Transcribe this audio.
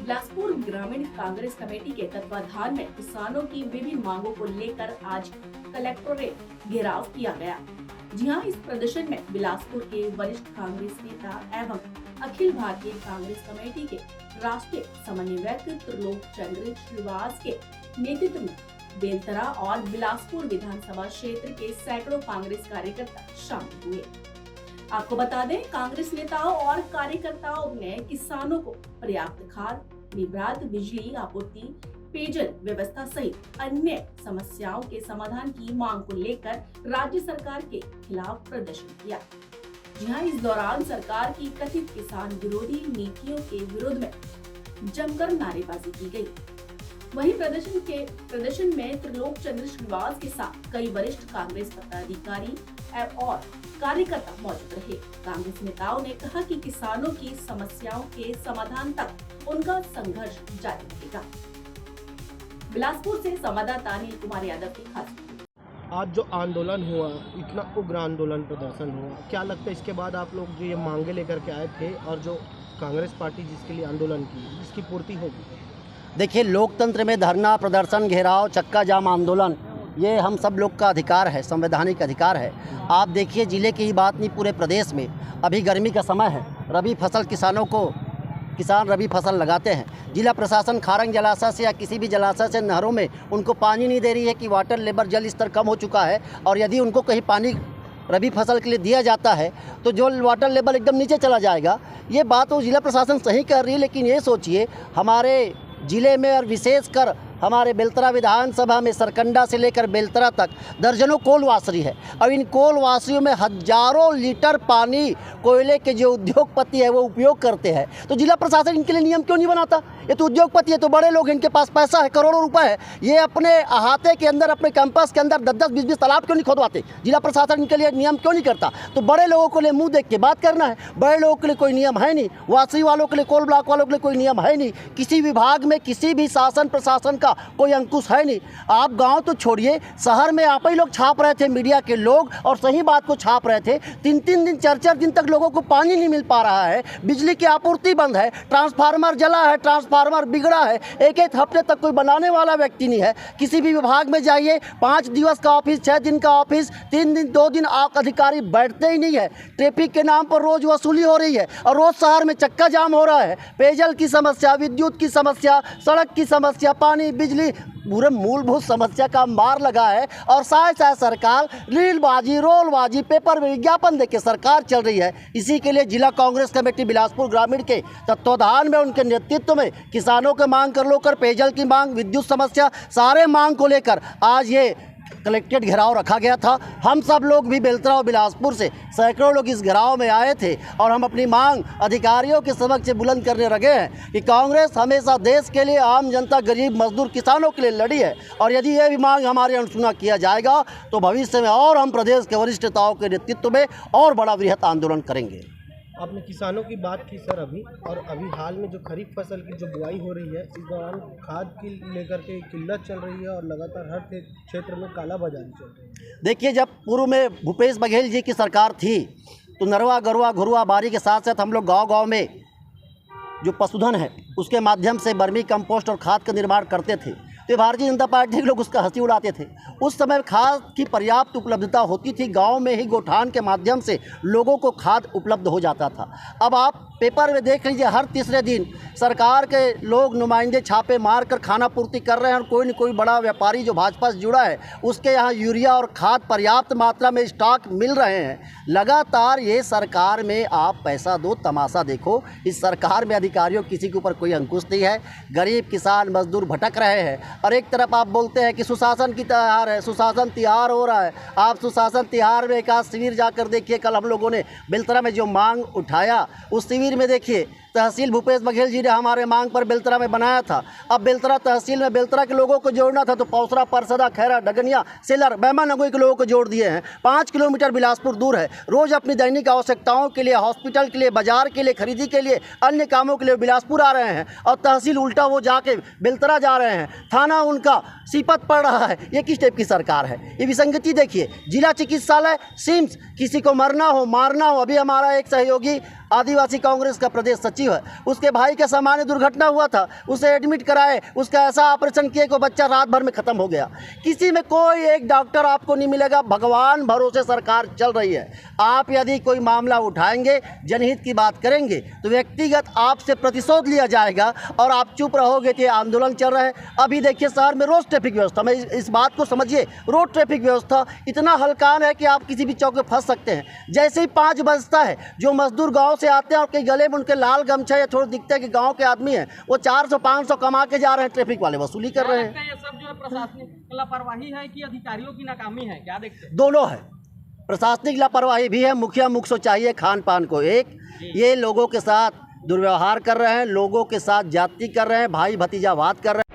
बिलासपुर ग्रामीण कांग्रेस कमेटी के तत्वाधान में किसानों की विभिन्न मांगों को लेकर आज कलेक्टोरेट घेराव किया गया। जी हां, इस प्रदर्शन में बिलासपुर के वरिष्ठ कांग्रेस नेता एवं अखिल भारतीय कांग्रेस कमेटी के राष्ट्रीय समन्वयक त्रिलोक चंद्र श्रीवास के नेतृत्व में बेलतरा और बिलासपुर विधानसभा क्षेत्र के सैकड़ों कांग्रेस कार्यकर्ता शामिल हुए। आपको बता दें, कांग्रेस नेताओं और कार्यकर्ताओं ने किसानों को पर्याप्त खाद, निर्बाध बिजली आपूर्ति, पेयजल व्यवस्था सहित अन्य समस्याओं के समाधान की मांग को लेकर राज्य सरकार के खिलाफ प्रदर्शन किया। जी हां, इस दौरान सरकार की कथित किसान विरोधी नीतियों के विरोध में जमकर नारेबाजी की गई। वहीं प्रदर्शन में त्रिलोक चंद्र श्रीवास के साथ कई वरिष्ठ कांग्रेस पदाधिकारी और कार्यकर्ता मौजूद रहे। कांग्रेस नेताओं ने कहा कि किसानों की समस्याओं के समाधान तक उनका संघर्ष जारी रहेगा। बिलासपुर से संवाददाता अनिल कुमार यादव की खास रिपोर्ट। आज जो आंदोलन हुआ, इतना उग्र आंदोलन प्रदर्शन हुआ, क्या लगता है इसके बाद आप लोग जो ये मांगे लेकर के आए थे और जो कांग्रेस पार्टी जिसके लिए आंदोलन की, इसकी पूर्ति होगी? देखिए, लोकतंत्र में धरना प्रदर्शन, घेराव, चक्का जाम आंदोलन ये हम सब लोग का अधिकार है, संवैधानिक अधिकार है। आप देखिए, ज़िले की ही बात नहीं, पूरे प्रदेश में अभी गर्मी का समय है, रबी फसल किसान रबी फसल लगाते हैं। जिला प्रशासन खारंग जलाशय से या किसी भी जलाशय से नहरों में उनको पानी नहीं दे रही है कि वाटर लेवल जल स्तर कम हो चुका है, और यदि उनको कहीं पानी रबी फसल के लिए दिया जाता है तो जो वाटर लेवल एकदम नीचे चला जाएगा। ये बात वो जिला प्रशासन सही कर रही है, लेकिन ये सोचिए हमारे ज़िले में और विशेषकर हमारे बेलतरा विधानसभा में सरकंडा से लेकर बेलतरा तक दर्जनों कोल वासरी है, और इन कोल वासरियों में हजारों लीटर पानी कोयले के जो उद्योगपति है वो उपयोग करते हैं। तो जिला प्रशासन इनके लिए नियम क्यों नहीं बनाता? ये तो उद्योगपति है, तो बड़े लोग, इनके पास पैसा है, करोड़ों रुपए है, ये अपने अहाते के अंदर, अपने कैंपस के अंदर 10-10, 20-20 तालाब क्यों नहीं खोदवाते? जिला प्रशासन इनके लिए नियम क्यों नहीं करता? तो बड़े लोगों के लिए मुँह देख के बात करना है। बड़े लोगों के लिए कोई नियम है नहीं, वासरी वालों के लिए, कोल ब्लॉक वालों के लिए कोई नियम है नहीं, किसी विभाग में किसी भी शासन प्रशासन का कोई अंकुश है नहीं। आप गांव तो छोड़िए, शहर में आप ही लोग छाप रहे थे, मीडिया के लोग, और सही बात को छाप रहे थे। 3-3 दिन 4-4 दिन तक लोगों को पानी नहीं मिल पा रहा है, बिजली की आपूर्ति बंद है, ट्रांसफार्मर जला है, ट्रांसफार्मर बिगड़ा है, एक हफ्ते तक कोई बनाने वाला व्यक्ति नहीं है। किसी भी विभाग में जाइए, 5 दिवस का ऑफिस, 6 दिन का ऑफिस, 3 दिन 2 दिन आप अधिकारी बैठते ही नहीं है। ट्रैफिक के नाम पर रोज वसूली हो रही है और रोज शहर में चक्का जाम हो रहा है। पेयजल की समस्या, विद्युत की समस्या, सड़क की समस्या, पानी, बिजली, पूरे मूलभूत समस्या का मार लगा है। और साथ सरकार रीलबाजी, रोलबाजी, पेपर में विज्ञापन देके सरकार चल रही है। इसी के लिए जिला कांग्रेस कमेटी बिलासपुर ग्रामीण के तत्वाधान में, उनके नेतृत्व में किसानों के मांग कर लो कर, पेयजल की मांग, विद्युत समस्या, सारे मांग को लेकर आज ये कलेक्ट्रेट घेराव रखा गया था। हम सब लोग भी बेलतरा और बिलासपुर से सैकड़ों लोग इस घेराव में आए थे और हम अपनी मांग अधिकारियों के समक्ष बुलंद करने लगे हैं कि कांग्रेस हमेशा देश के लिए, आम जनता, गरीब, मजदूर, किसानों के लिए लड़ी है, और यदि ये भी मांग हमारे अनसुना किया जाएगा तो भविष्य में और हम प्रदेश के वरिष्ठ नेताओं के नेतृत्व में और बड़ा वृहत आंदोलन करेंगे। आपने किसानों की बात की सर और अभी हाल में जो खरीफ फसल की जो बुआई हो रही है, इस दौरान खाद की लेकर के किल्लत चल रही है और लगातार हर क्षेत्र में कालाबाजारी चल रही है। देखिए, जब पूर्व में भूपेश बघेल जी की सरकार थी तो नरवा, गरुआ, घुरुआ बारी के साथ साथ हम लोग गाँव में जो पशुधन है उसके माध्यम से वर्मी कंपोस्ट और खाद का निर्माण करते थे। तो भारतीय जनता पार्टी के लोग उसका हंसी उड़ाते थे। उस समय खाद की पर्याप्त उपलब्धता होती थी, गांव में ही गोठान के माध्यम से लोगों को खाद उपलब्ध हो जाता था। अब आप पेपर में देख लीजिए, हर तीसरे दिन सरकार के लोग, नुमाइंदे छापे मार कर खाना पूर्ति कर रहे हैं, और कोई न कोई बड़ा व्यापारी जो भाजपा से जुड़ा है उसके यहाँ यूरिया और खाद पर्याप्त मात्रा में स्टॉक मिल रहे हैं। लगातार ये सरकार में आप पैसा दो, तमाशा देखो। इस सरकार में अधिकारियों किसी के ऊपर कोई अंकुश नहीं है। गरीब, किसान, मजदूर भटक रहे हैं, और एक तरफ आप बोलते हैं कि सुशासन की त्योहार है, सुशासन तिहार हो रहा है। आप सुशासन तिहार में एक आध शिविर जाकर देखिए। कल हम लोगों ने बेलतरा में जो मांग उठाया, उस शिविर में देखिए तहसील भूपेश बघेल जी ने हमारे मांग पर बेलतरा में बनाया था। अब बेलतरा तहसील में बेलतरा के लोगों को जोड़ना था तो पौसरा, परसदा, खैरा, डगनिया, सेलर, बैमा नगोई के लोगों को जोड़ दिए हैं। 5 किलोमीटर बिलासपुर दूर है। रोज अपनी दैनिक आवश्यकताओं के लिए, हॉस्पिटल के लिए, बाजार के लिए, खरीदी के लिए, अन्य कामों के लिए बिलासपुर आ रहे हैं, और तहसील उल्टा वो जाके बेलतरा जा रहे हैं। थाना उनका सीपत पड़ रहा है। ये किस टाइप की सरकार है? ये विसंगति देखिए। जिला चिकित्सालय, सिम्स, किसी को मरना हो, मारना हो, अभी हमारा एक सहयोगी आदिवासी कांग्रेस का प्रदेश सचिव है, उसके भाई के सामान्य दुर्घटना हुआ था, उसे एडमिट कराए, उसका ऐसा ऑपरेशन किए कि बच्चा रात भर में ख़त्म हो गया। किसी में कोई एक डॉक्टर आपको नहीं मिलेगा। भगवान भरोसे सरकार चल रही है। आप यदि कोई मामला उठाएंगे, जनहित की बात करेंगे, तो व्यक्तिगत आपसे प्रतिशोध लिया जाएगा और आप चुप रहोगे कि आंदोलन चल रहा है। अभी देखिए शहर में रोज़ ट्रैफिक व्यवस्था में इस बात को समझिए, रोड ट्रैफिक व्यवस्था इतना हल्कान है कि आप किसी भी चौक पे फंस सकते हैं। जैसे ही 5 बजता है, जो मजदूर गांव से आते हैं और कई गले में उनके लाल गमछा या थोड़ा दिखता है कि गांव के आदमी हैं, वो 400-500 कमा के जा रहे हैं, ट्रैफिक वाले वसूली कर रहे हैं। ये सब जो है प्रशासनिक लापरवाही है कि अधिकारियों की नाकामी है, क्या देखते हैं? दोनों है। प्रशासनिक लापरवाही भी है, मुखिया मुख से चाहिए खान पान को एक, ये लोगों के साथ दुर्व्यवहार कर रहे हैं, लोगों के साथ जाति कर रहे हैं, भाई भतीजावाद कर रहे हैं।